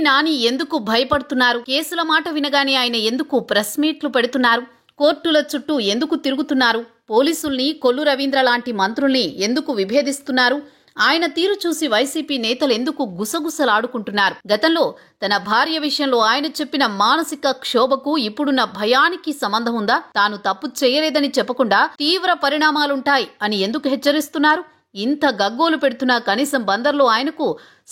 నాని ఎందుకు భయపడుతున్నారు? కేసుల మాట వినగానే ఆయన ఎందుకు ప్రెస్ మీట్లు పెడుతున్నారు? కోర్టుల చుట్టూ ఎందుకు తిరుగుతున్నారు? పోలీసుల్ని, కొల్లు రవీంద్ర లాంటి మంత్రుల్ని ఎందుకు విభేదిస్తున్నారు? ఆయన తీరు చూసి వైసీపీ నేతలు ఎందుకు గుసగుసలాడుకుంటున్నారు? గతంలో తన భార్య విషయంలో ఆయన చెప్పిన మానసిక క్షోభకు ఇప్పుడున్న భయానికి సంబంధం ఉందా? తాను తప్పు చేయలేదని చెప్పకుండా తీవ్ర పరిణామాలుంటాయి అని ఎందుకు హెచ్చరిస్తున్నారు? ఇంత గగ్గోలు పెడుతున్నా కనీసం బందర్లో ఆయనకు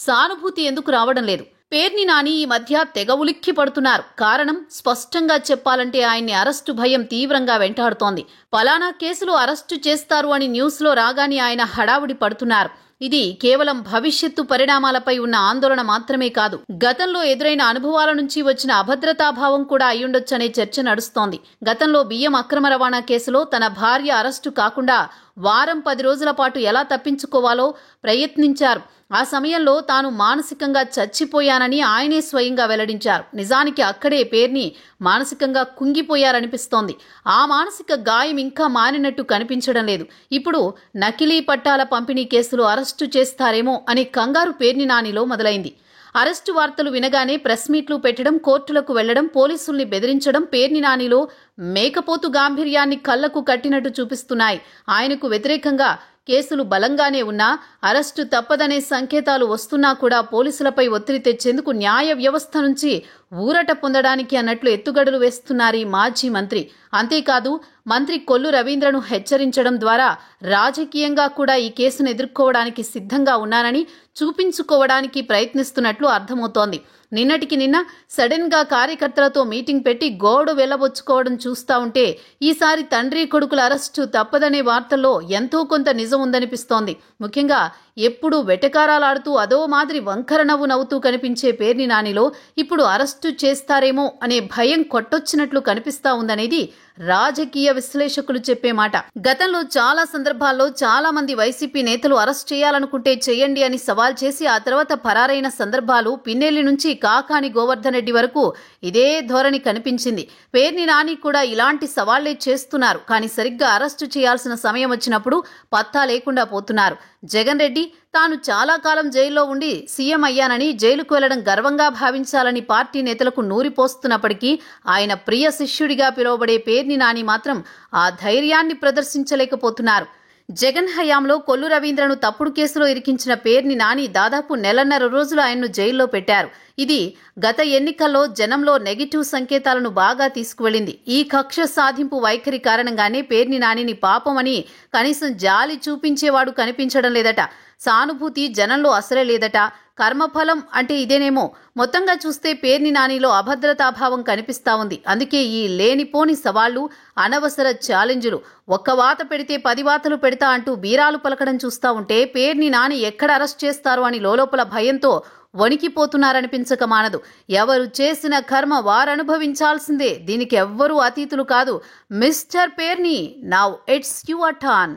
సానుభూతి ఎందుకు రావడం లేదు? పేర్ని నాని ఈ మధ్య తెగ ఉలిక్కి పడుతున్నారు. కారణం స్పష్టంగా చెప్పాలంటే ఆయన్ని అరెస్టు భయం తీవ్రంగా వెంటాడుతోంది. పలానా కేసులో అరెస్టు చేస్తారు అని న్యూస్లో రాగానే ఆయన హడావుడి పడుతున్నారు. ఇది కేవలం భవిష్యత్తు పరిణామాలపై ఉన్న ఆందోళన మాత్రమే కాదు, గతంలో ఎదురైన అనుభవాల నుంచి వచ్చిన అభద్రతాభావం కూడా అయ్యుండొచ్చనే చర్చ నడుస్తోంది. గతంలో బియ్యం అక్రమ రవాణా కేసులో తన భార్య అరెస్టు కాకుండా వారం 10 రోజుల పాటు ఎలా తప్పించుకోవాలో ప్రయత్నించారు. ఆ సమయంలో తాను మానసికంగా చచ్చిపోయానని ఆయనే స్వయంగా వెల్లడించారు. నిజానికి అక్కడే పేర్ని మానసికంగా కుంగిపోయారనిపిస్తోంది. ఆ మానసిక గాయం ఇంకా మానినట్టు కనిపించడం లేదు. ఇప్పుడు నకిలీ పట్టాల పంపిణీ కేసులో అరెస్టు చేస్తారేమో అని కంగారు పేర్ని నానిలో మొదలైంది. అరెస్టు వార్తలు వినగానే ప్రెస్ మీట్లు పెట్టడం, కోర్టులకు వెళ్లడం, పోలీసుల్ని బెదిరించడం పేర్ని నానిలో మేకపోతు గాంభీర్యాన్ని కళ్లకు కట్టినట్టు చూపిస్తున్నాయి. ఆయనకు వ్యతిరేకంగా కేసులు బలంగానే ఉన్నా, అరెస్టు తప్పదనే సంకేతాలు వస్తున్నా కూడా పోలీసులపై ఒత్తిడి తెచ్చేందుకు న్యాయ వ్యవస్థ నుంచి ఊరట పొందడానికి అన్నట్లు ఎత్తుగడలు వేస్తున్నారు ఈ మాజీ మంత్రి. అంతేకాదు, మంత్రి కొల్లు రవీంద్రను హెచ్చరించడం ద్వారా రాజకీయంగా కూడా ఈ కేసును ఎదుర్కోవడానికి సిద్ధంగా ఉన్నానని చూపించుకోవడానికి ప్రయత్నిస్తున్నట్లు అర్థమవుతోంది. నిన్నటికి నిన్న సడన్ గా కార్యకర్తలతో మీటింగ్ పెట్టి గోడు వెళ్లబొచ్చుకోవడం చూస్తా ఉంటే ఈసారి తండ్రి కొడుకుల అరెస్టు తప్పదనే వార్తల్లో ఎంతో కొంత నిజం ఉందనిపిస్తోంది. ముఖ్యంగా ఎప్పుడూ వెటకారాలాడుతూ అదో మాదిరి వంకర నవ్వు నవ్వుతూ కనిపించే పేర్ని నానిలో ఇప్పుడు అరెస్టు చేస్తారేమో అనే భయం కొట్టొచ్చినట్లు కనిపిస్తా ఉందనేది రాజకీయ విశ్లేషకులు చెప్పే మాట. గతంలో చాలా సందర్భాల్లో చాలా మంది వైసీపీ నేతలు అరెస్ట్ చేయాలనుకుంటే చేయండి అని సవాల్ చేసి ఆ తర్వాత పరారైన సందర్భాలు పిన్నెల్లి నుంచి కాకాని గోవర్ధన్ రెడ్డి వరకు ఇదే ధోరణి కనిపించింది. పేర్ని నాని కూడా ఇలాంటి సవాళ్లే చేస్తున్నారు. కానీ సరిగ్గా అరెస్టు చేయాల్సిన సమయం వచ్చినప్పుడు పత్తా లేకుండా పోతున్నారు. జగన్ రెడ్డి తాను చాలా కాలం జైల్లో ఉండి సీఎం అయ్యానని, జైలుకు వెళ్లడం గర్వంగా భావించాలని పార్టీ నేతలకు నూరిపోస్తున్నప్పటికీ ఆయన ప్రియ శిష్యుడిగా పిలువబడే పేర్ని నాని మాత్రం ఆ ధైర్యాన్ని ప్రదర్శించలేకపోతున్నారు. జగన్ హయాంలో కొల్లు రవీంద్రను తప్పుడు కేసులో ఇరికించిన పేర్ని నాని దాదాపు 1.5 రోజులు ఆయన్ను జైల్లో పెట్టారు. ఇది గత ఎన్నికల్లో జనంలో నెగిటివ్ సంకేతాలను బాగా తీసుకువెళ్లింది. ఈ కక్ష సాధింపు వైఖరి కారణంగానే పేర్ని నానిని పాపమని కనీసం జాలి చూపించేవాడు కనిపించడం లేదట. సానుభూతి జనంలో అసలే లేదట. కర్మఫలం అంటే ఇదేనేమో. మొత్తంగా చూస్తే పేర్ని నానిలో అభద్రతాభావం కనిపిస్తా ఉంది. అందుకే ఈ లేనిపోని సవాళ్లు, అనవసర ఛాలెంజులు, ఒక్క వాత పెడితే 10 వాతలు పెడతా అంటూ బీరాలు పలకడం చూస్తా ఉంటే పేర్ని నాని ఎక్కడ అరెస్ట్ చేస్తారు అని లోలోపల భయంతో వణికిపోతున్నారనిపించక మానదు. ఎవరు చేసిన కర్మ వారనుభవించాల్సిందే. దీనికి ఎవ్వరూ అతీతులు కాదు. Mister Perni, now it's your turn.